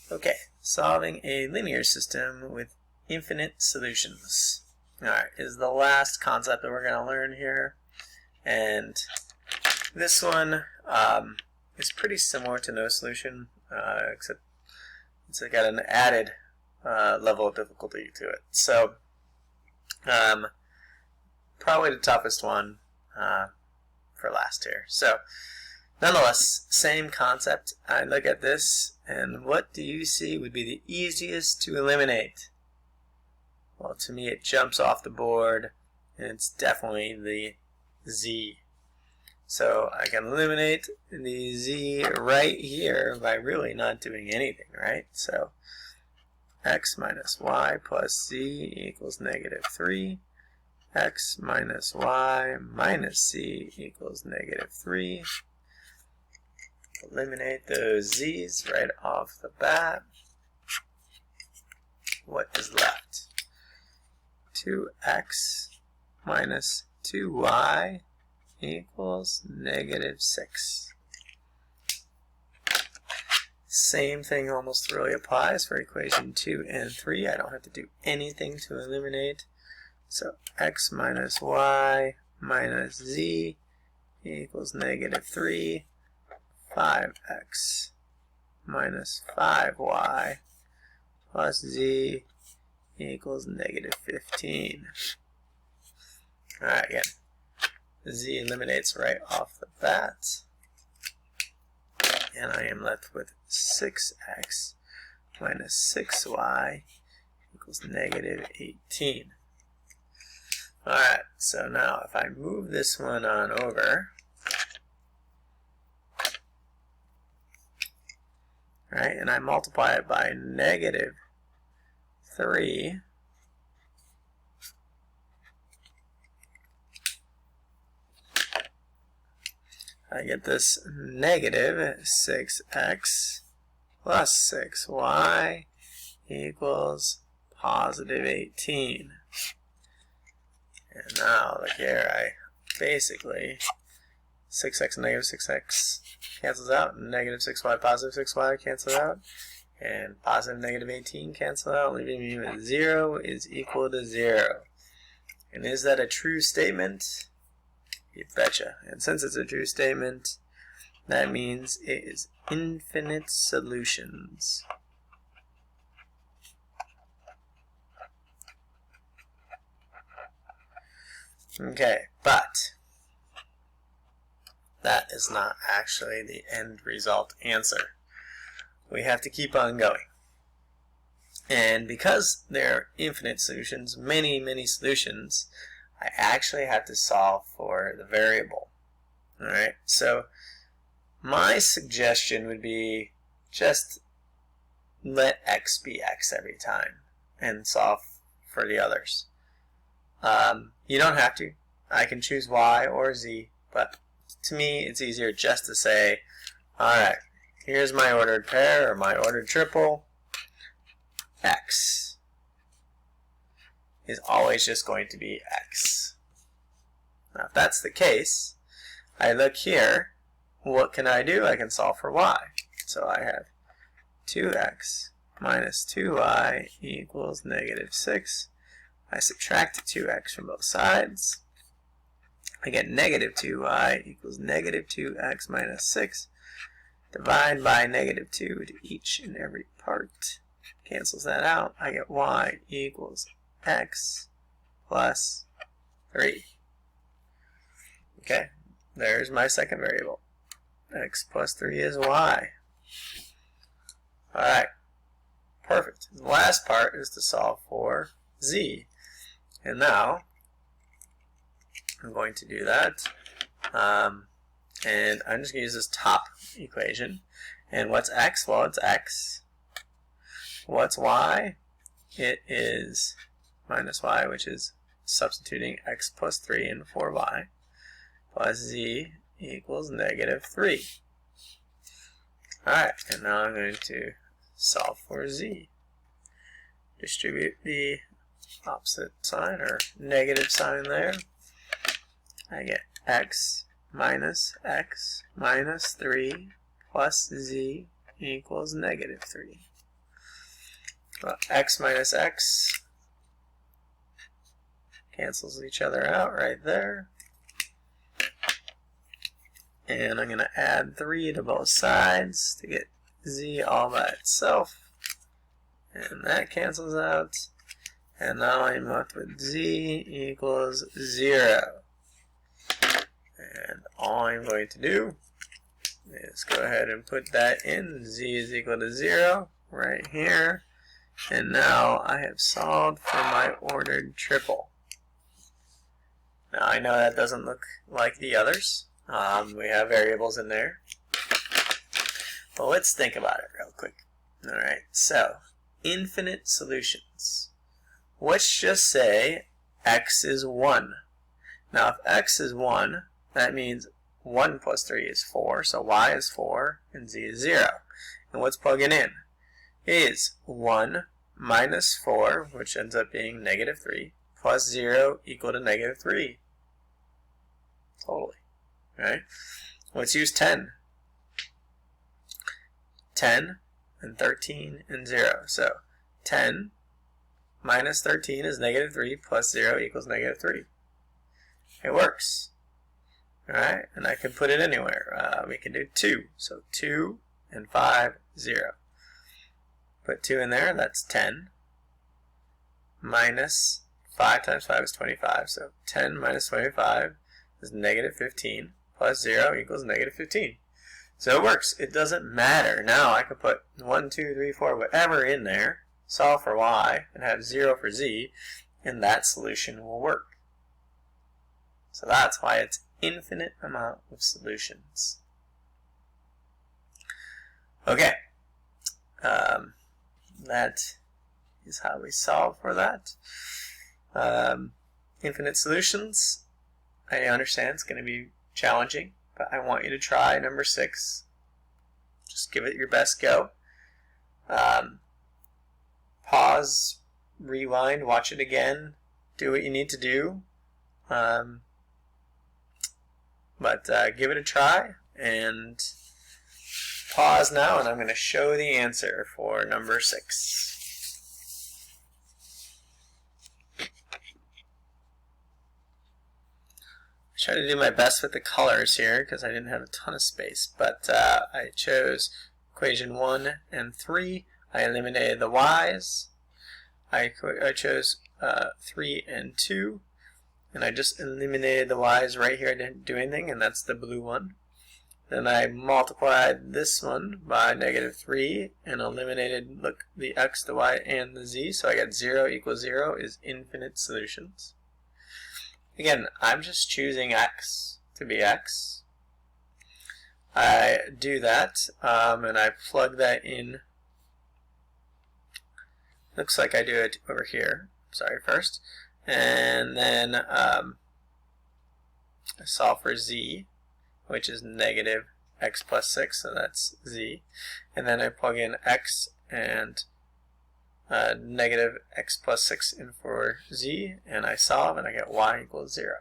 Okay, solving a linear system with infinite solutions. Alright, is the last concept that we're going to learn here. And this one is pretty similar to no solution, except it's got an added level of difficulty to it. So, probably the toughest one for last here. So, nonetheless, same concept. I look at this, and what do you see would be the easiest to eliminate? Well, to me it jumps off the board, and it's definitely the z. So I can eliminate the z right here by really not doing anything, right? So x minus y plus z equals negative 3. X minus y minus z equals negative 3. Eliminate those z's right off the bat. What is left? 2x minus 2y equals negative 6. Same thing almost really applies for equation 2 and 3. I don't have to do anything to eliminate. So x minus y minus z equals negative 3. 5x minus 5y plus z equals negative 15. Alright, again, z eliminates right off the bat, and I am left with 6x minus 6y equals negative 18. Alright, so now if I move this one on over, right, and I multiply it by negative 3, I get this negative 6x plus 6y equals positive 18. And now, look here, I basically, 6x and negative 6x cancels out, and negative 6y, positive 6y cancel out, and positive negative 18 cancel out, leaving me with 0 is equal to 0. And is that a true statement? You betcha. And since it's a true statement, that means it is infinite solutions. Okay, but that is not actually the end result answer. We have to keep on going. And because there are infinite solutions, many, many solutions, I actually have to solve for the variable. Alright, so my suggestion would be just let x be x every time and solve for the others. You don't have to. I can choose y or z, but to me it's easier just to say, alright, here's my ordered pair or my ordered triple. X is always just going to be x. Now if that's the case, I look here, what can I do? I can solve for y. So I have 2x minus 2y equals negative 6. I subtract 2x from both sides. I get negative 2y equals negative 2x minus 6. Divide by negative 2 to each and every part. Cancels that out. I get y equals x plus 3. Okay, there's my second variable. X plus 3 is y. Alright, perfect. The last part is to solve for z. And now, I'm going to do that. And I'm just going to use this top equation. And what's x? Well, it's x. What's y? It is minus y, which is substituting x plus 3 in for y, plus z equals negative 3. Alright, and now I'm going to solve for z. Distribute the opposite sign, or negative sign there. I get x minus 3 plus z equals negative 3. Well, x minus x cancels each other out right there. And I'm going to add 3 to both sides to get z all by itself. And that cancels out. And now I'm left with z equals 0. And all I'm going to do is go ahead and put that in. Z is equal to 0 right here. And now I have solved for my ordered triple. Now I know that doesn't look like the others. We have variables in there. But let's think about it real quick. Alright, so infinite solutions. Let's just say x is 1. Now if x is 1, that means 1 plus 3 is 4, so y is 4 and z is 0. And what's plugging in is 1 minus 4, which ends up being negative 3, plus 0 equal to negative 3. Totally. Right? Let's use 10. 10 and 13 and 0. So 10 minus 13 is negative 3 plus 0 equals negative 3. It works. Alright, and I can put it anywhere. We can do 2. So 2 and 5, 0. Put 2 in there, that's 10. Minus 5 times 5 is 25. So 10 minus 25 is negative 15. Plus 0 equals negative 15. So it works. It doesn't matter. Now I can put 1, 2, 3, 4, whatever in there, solve for y, and have 0 for z, and that solution will work. So that's why it's infinite amount of solutions. Okay. That is how we solve for that. Infinite solutions, I understand it's going to be challenging, but I want you to try number 6. Just give it your best go. Pause, rewind, watch it again, do what you need to do. But give it a try, and pause now, and I'm going to show the answer for number 6. I tried to do my best with the colors here because I didn't have a ton of space, but I chose equation 1 and 3. I eliminated the y's. I chose 3 and 2, and I just eliminated the y's right here. I didn't do anything, and that's the blue one. Then I multiplied this one by negative 3 and eliminated, look, the x, the y, and the z. So I got 0 equals 0 is infinite solutions. Again, I'm just choosing x to be x. I do that, and I plug that in. Looks like I do it over here. Sorry, first. And then I solve for z, which is negative x plus 6, so that's z. And then I plug in x and negative x plus 6 in for z, and I solve, and I get y equals 0.